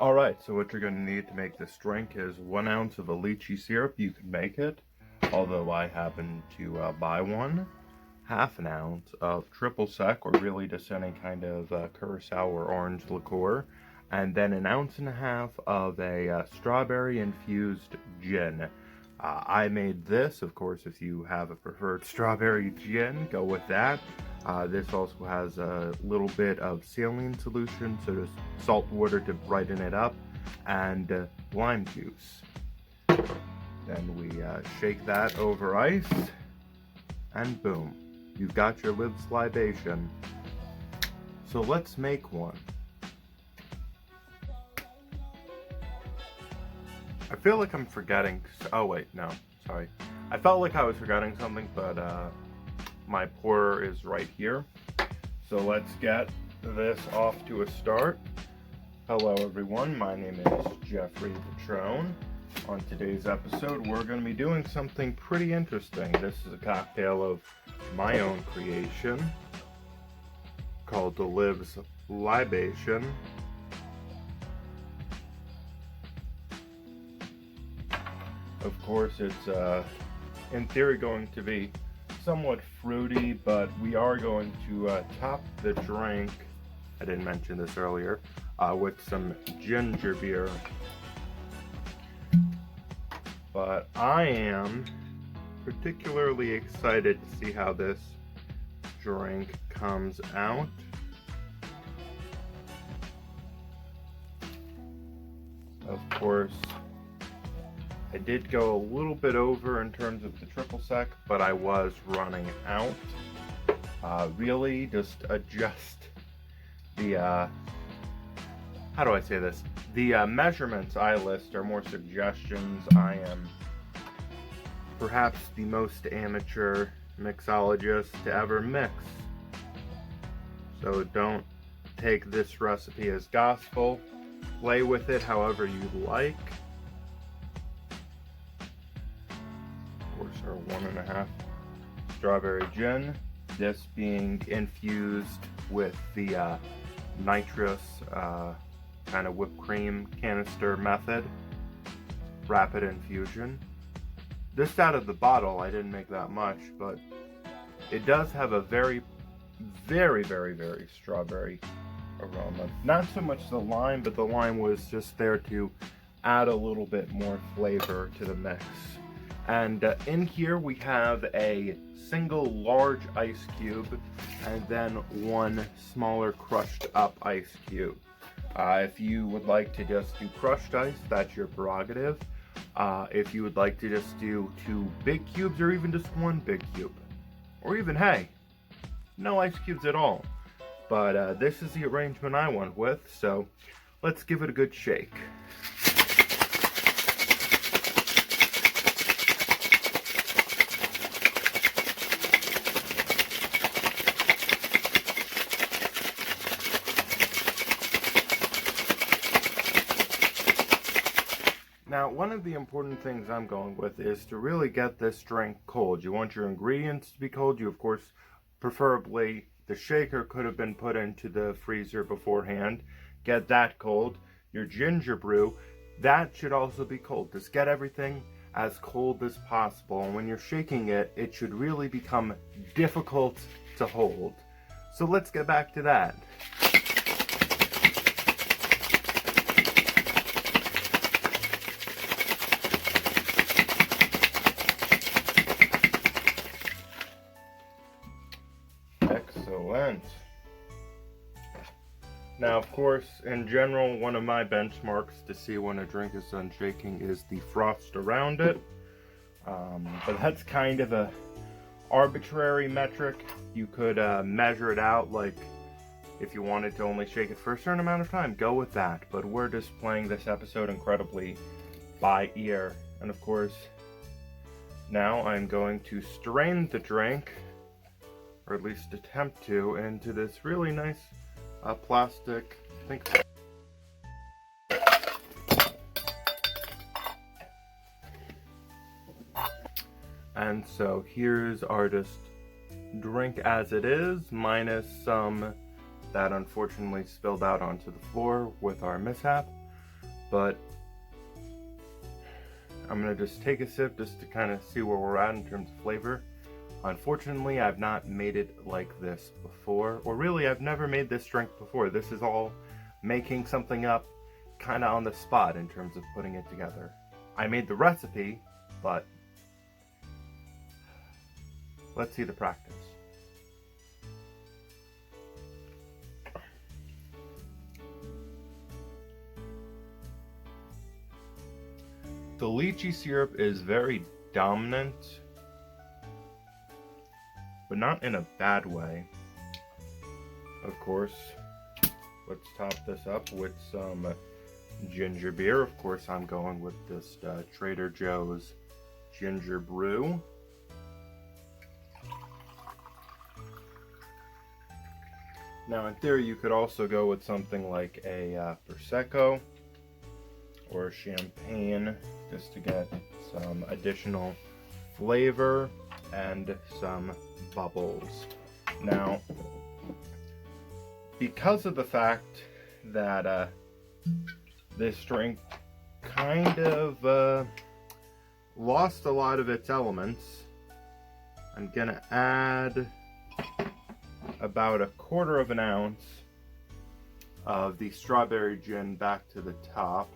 Alright, so what you're going to need to make this drink is 1 ounce of a lychee syrup. You can make it, although I happen to buy one. Half an ounce of triple sec, or really just any kind of curacao or orange liqueur. And then 1.5 ounces of a strawberry infused gin. I made this, of course, if you have a preferred strawberry gin, go with that. This also has a little bit of saline solution, so just salt water to brighten it up, and lime juice. Then we shake that over ice, and boom, you've got your Liv's libation. So let's make one. I feel like I'm forgetting. Oh wait, no, sorry. I felt like I was forgetting something, but my pourer is right here. So let's get this off to a start. Hello everyone, my name is Jeffrey Patrone. On today's episode, we're going to be doing something pretty interesting. This is a cocktail of my own creation called the Liv's Libation. Of course, it's in theory going to be somewhat fruity, but we are going to top the drink, I didn't mention this earlier, with some ginger beer. But I am particularly excited to see how this drink comes out. Of course, I did go a little bit over in terms of the triple sec, but I was running out. Really just adjust the, how do I say this? The measurements I list are more suggestions. I am perhaps the most amateur mixologist to ever mix. So don't take this recipe as gospel. Play with it however you like. Our 1.5 strawberry gin, this being infused with the nitrous kind of whipped cream canister method, rapid infusion. This out of the bottle, I didn't make that much, but it does have a very strawberry aroma. Not so much the lime, but the lime was just there to add a little bit more flavor to the mix. And in here we have a single large ice cube and then one smaller crushed up ice cube. If you would like to just do crushed ice, that's your prerogative. If you would like to just do 2 big cubes or even just 1 big cube. Or even, hey, no ice cubes at all. But this is the arrangement I went with, so let's give it a good shake. Now, one of the important things I'm going with is to really get this drink cold. You want your ingredients to be cold. You, of course, preferably, the shaker could have been put into the freezer beforehand. Get that cold. Your ginger brew, that should also be cold. Just get everything as cold as possible. And when you're shaking it, it should really become difficult to hold. So let's get back to that. Excellent. Now, of course, in general, one of my benchmarks to see when a drink is done shaking is the frost around it. But that's kind of a arbitrary metric. You could measure it out, like if you wanted to only shake it for a certain amount of time, go with that. But we're just playing this episode incredibly by ear. And of course, now I'm going to strain the drink, or at least attempt to, into this really nice plastic, I think. And so here's our just drink as it is, minus some that unfortunately spilled out onto the floor with our mishap. but I'm gonna just take a sip just to kind of see where we're at in terms of flavor. Unfortunately, I've not made it like this before, or really I've never made this drink before. This is all making something up kind of on the spot in terms of putting it together. I made the recipe, but let's see the practice. The lychee syrup is very dominant, but not in a bad way. Of course, let's top this up with some ginger beer. Of course, I'm going with this Trader Joe's ginger brew. Now, in theory, you could also go with something like a proseco or champagne, just to get some additional flavor and some bubbles. Now, because of the fact that this drink kind of lost a lot of its elements, I'm gonna add about 1/4 of an ounce of the strawberry gin back to the top,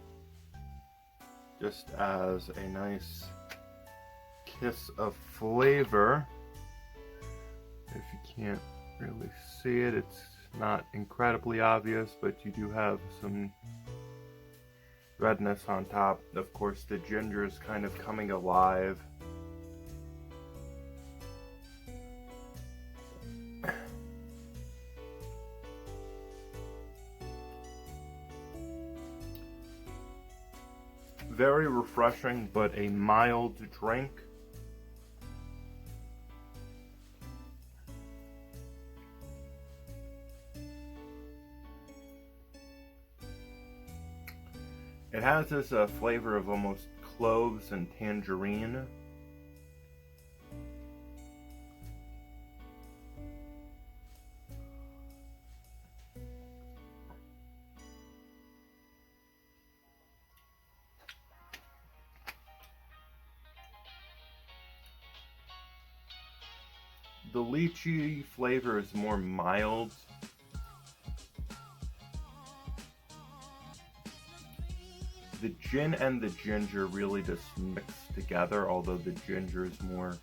just as a nice kiss of flavor. If you can't really see it, it's not incredibly obvious, but you do have some redness on top. Of course, the ginger is kind of coming alive. Very refreshing, but a mild drink. It has this flavor of almost cloves and tangerine. The lychee flavor is more mild. The gin and the ginger really just mix together, although the ginger is more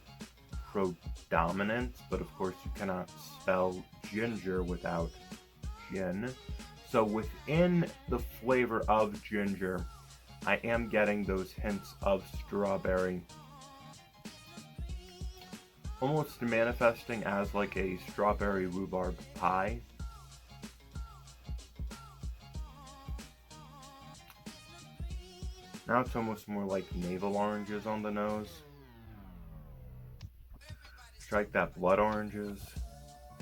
predominant, but of course you cannot spell ginger without gin. So within the flavor of ginger, I am getting those hints of strawberry, almost manifesting as like a strawberry rhubarb pie. Now it's almost more like navel oranges on the nose. Strike that blood oranges.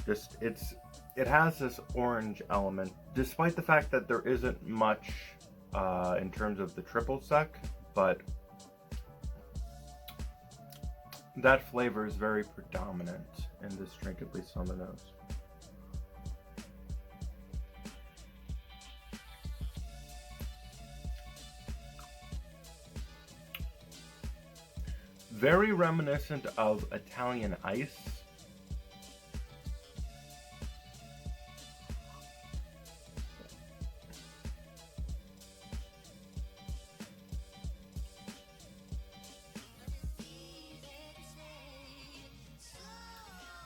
Just it has this orange element, despite the fact that there isn't much in terms of the triple sec, but that flavor is very predominant in this drink, at least on the nose. Very reminiscent of Italian ice.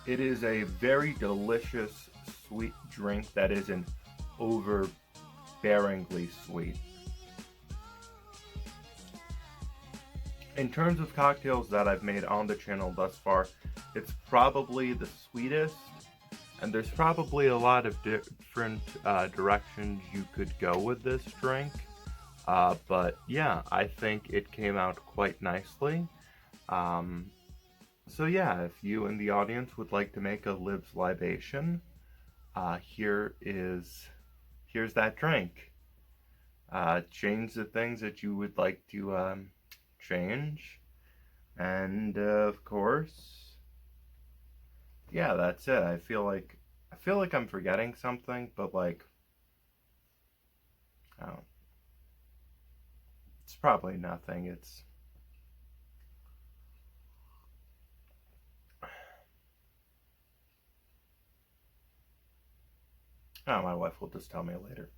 It is a very delicious sweet drink that isn't overbearingly sweet. In terms of cocktails that I've made on the channel thus far, it's probably the sweetest, and there's probably a lot of different directions you could go with this drink. But yeah, I think it came out quite nicely. So yeah, if you in the audience would like to make a Lib's libation, here's that drink. Change the things that you would like to change, and of course, yeah, that's it. I feel like I'm forgetting something, but like, I don't. probably nothing. It's... Oh, my wife will just tell me later.